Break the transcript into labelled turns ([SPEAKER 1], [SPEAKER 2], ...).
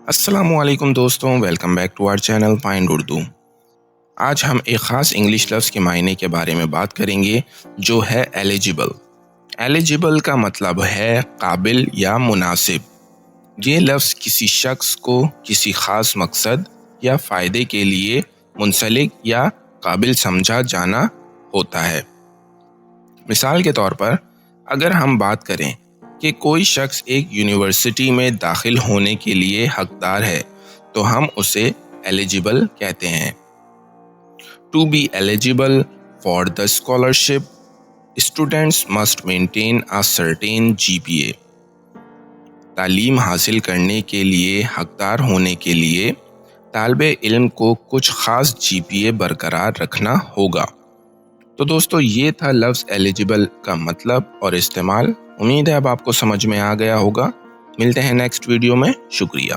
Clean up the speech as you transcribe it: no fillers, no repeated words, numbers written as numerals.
[SPEAKER 1] السلام علیکم دوستوں، welcome back to our channel find Urdu. آج ہم ایک خاص انگلش لفظ کے معنی کے بارے میں بات کریں گے جو ہے ایلیجیبل۔ ایلیجیبل کا مطلب ہے قابل یا مناسب۔ یہ لفظ کسی شخص کو کسی خاص مقصد یا فائدے کے لیے منسلک یا قابل سمجھا جانا ہوتا ہے۔ مثال کے طور پر اگر ہم بات کریں کہ کوئی شخص ایک یونیورسٹی میں داخل ہونے کے لیے حقدار ہے تو ہم اسے ایلیجیبل کہتے ہیں۔ To be eligible for the scholarship, students must maintain a certain GPA۔ تعلیم حاصل کرنے کے لیے حقدار ہونے کے لیے طالب علم کو کچھ خاص GPA برقرار رکھنا ہوگا۔ تو دوستو یہ تھا لفظ ایلیجیبل کا مطلب اور استعمال۔ امید ہے اب آپ کو سمجھ میں آ گیا ہوگا۔ ملتے ہیں نیکسٹ ویڈیو میں، شکریہ۔